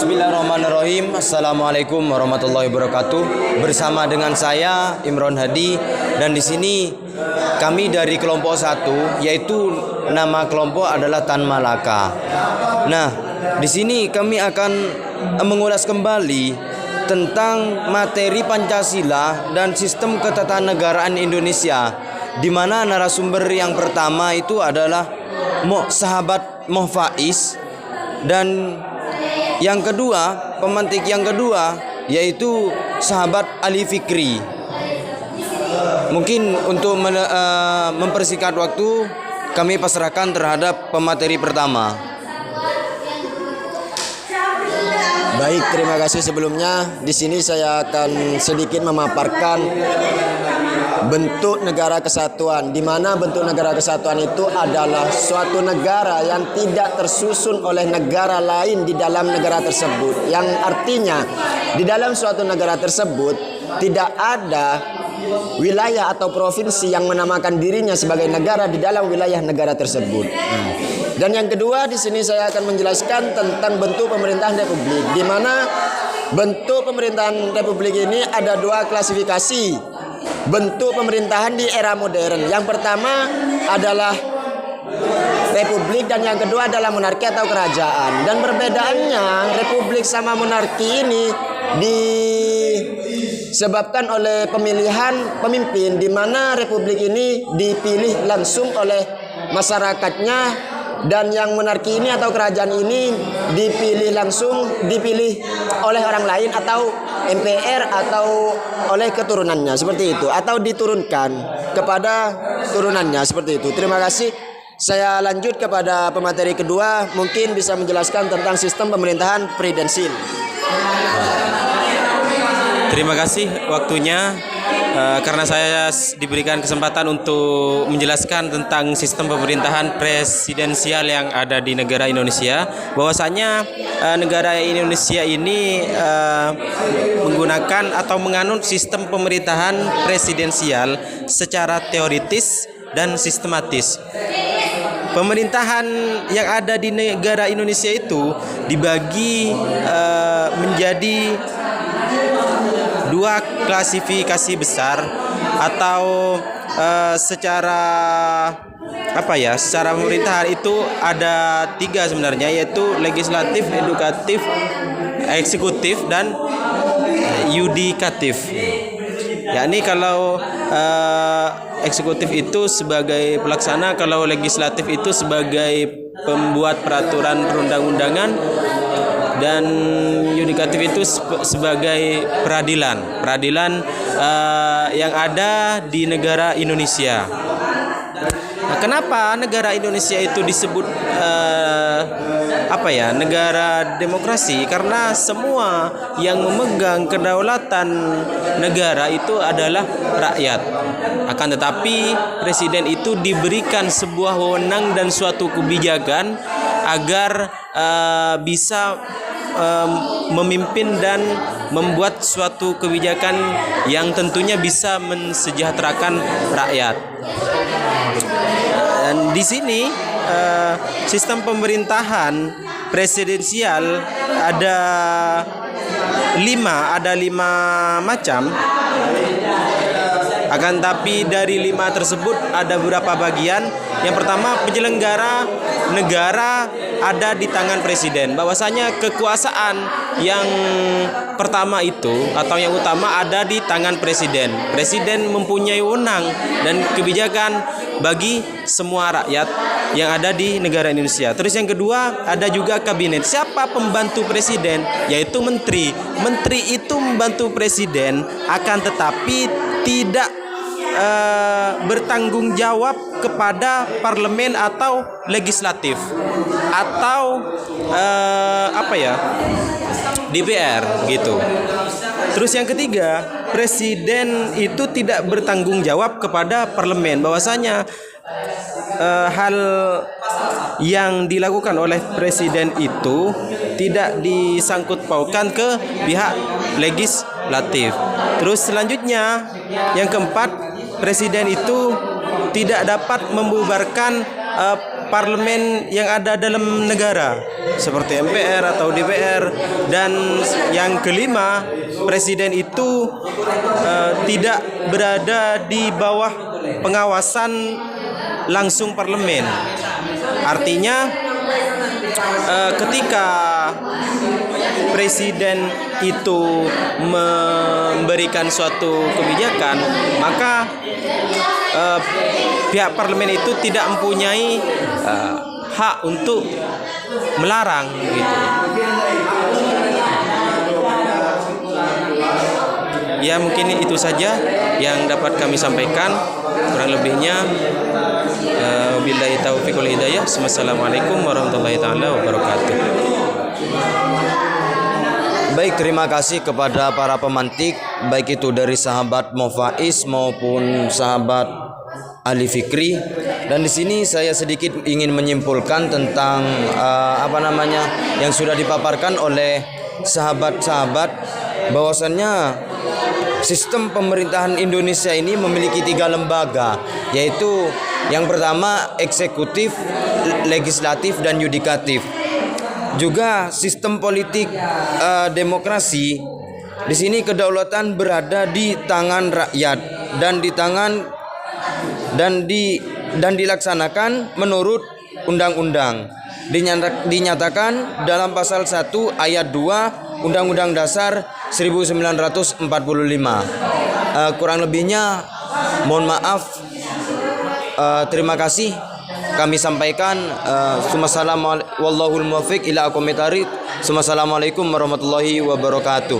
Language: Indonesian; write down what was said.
Bismillahirrahmanirrahim. Assalamualaikum warahmatullahi wabarakatuh. Bersama dengan saya Imron Hadi, dan di sini kami dari kelompok 1, yaitu nama kelompok adalah Tan Malaka. Nah, di sini kami akan mengulas kembali tentang materi Pancasila dan sistem ketatanegaraan Indonesia, di mana narasumber yang pertama itu adalah sahabat Moh Faiz, dan yang kedua, pemantik yang kedua yaitu sahabat Ali Fikri. Mungkin untuk mempersingkat waktu, kami pasrahkan terhadap pemateri pertama. Baik, terima kasih sebelumnya. Di sini saya akan sedikit memaparkan bentuk negara kesatuan, di mana bentuk negara kesatuan itu adalah suatu negara yang tidak tersusun oleh negara lain di dalam negara tersebut. Yang artinya di dalam suatu negara tersebut tidak ada wilayah atau provinsi yang menamakan dirinya sebagai negara di dalam wilayah negara tersebut. Dan yang kedua, di sini saya akan menjelaskan tentang bentuk pemerintahan republik, di mana bentuk pemerintahan republik ini ada dua klasifikasi bentuk pemerintahan di era modern. Yang pertama adalah republik, dan yang kedua adalah monarki atau kerajaan. Dan perbedaannya republik sama monarki ini disebabkan oleh pemilihan pemimpin, di mana republik ini dipilih langsung oleh masyarakatnya, dan yang monarki ini atau kerajaan ini dipilih oleh orang lain atau MPR atau oleh keturunannya, seperti itu, atau diturunkan kepada turunannya, seperti itu. Terima kasih. Saya lanjut kepada pemateri kedua, mungkin bisa menjelaskan tentang sistem pemerintahan presidensil. Terima kasih waktunya, karena saya diberikan kesempatan untuk menjelaskan tentang sistem pemerintahan presidensial yang ada di negara Indonesia. Bahwasanya negara Indonesia ini menggunakan atau menganut sistem pemerintahan presidensial secara teoritis dan sistematis. Pemerintahan yang ada di negara Indonesia itu dibagi menjadi dua klasifikasi besar, atau secara pemerintahan itu ada tiga sebenarnya, yaitu legislatif, edukatif, eksekutif, dan yudikatif. Yakni kalau eksekutif itu sebagai pelaksana, kalau legislatif itu sebagai pembuat peraturan perundang-undangan, dan yudikatif itu sebagai peradilan yang ada di negara Indonesia. Nah, kenapa negara Indonesia itu disebut negara demokrasi? Karena semua yang memegang kedaulatan negara itu adalah rakyat. Akan tetapi presiden itu diberikan sebuah wewenang dan suatu kebijakan agar bisa memimpin dan membuat suatu kebijakan yang tentunya bisa mensejahterakan rakyat. Dan di sini sistem pemerintahan presidensial ada lima macam. Akan tapi dari 5 tersebut ada beberapa bagian. Yang pertama, penyelenggara negara ada di tangan presiden. Bahwasanya kekuasaan yang pertama itu atau yang utama ada di tangan presiden. Presiden mempunyai wewenang dan kebijakan bagi semua rakyat yang ada di negara Indonesia. Terus yang kedua, ada juga kabinet. Siapa pembantu presiden? Yaitu menteri. Menteri itu membantu presiden, akan tetapi tidak bertanggung jawab kepada parlemen atau legislatif atau DPR gitu. Terus yang ketiga, presiden itu tidak bertanggung jawab kepada parlemen. Bahwasanya hal yang dilakukan oleh presiden itu tidak disangkut pautkan ke pihak legislatif. Terus selanjutnya, yang keempat, presiden itu tidak dapat membubarkan parlemen yang ada dalam negara seperti MPR atau DPR, dan yang kelima presiden itu tidak berada di bawah pengawasan langsung parlemen. Artinya ketika presiden itu memberikan suatu kebijakan, maka pihak parlemen itu tidak mempunyai hak untuk melarang gitu. Ya, mungkin itu saja yang dapat kami sampaikan. Kurang lebihnya billahi taufiq wal hidayah. Wassalamualaikum warahmatullahi taala wabarakatuh. Baik, terima kasih kepada para pemantik, baik itu dari sahabat Mofaiz maupun sahabat Ali Fikri. Dan di sini saya sedikit ingin menyimpulkan tentang yang sudah dipaparkan oleh sahabat-sahabat, bahwasannya sistem pemerintahan Indonesia ini memiliki 3 lembaga, yaitu yang pertama eksekutif, legislatif, dan yudikatif. Juga sistem politik demokrasi, di sini kedaulatan berada di tangan rakyat dan dilaksanakan menurut undang-undang. Dinyatakan dalam pasal 1 ayat 2 Undang-Undang Dasar 1945. Kurang lebihnya mohon maaf. Terima kasih kami sampaikan. Wallahul muwaffiq ila aqwamit thoriq. Assalamualaikum warahmatullahi wabarakatuh.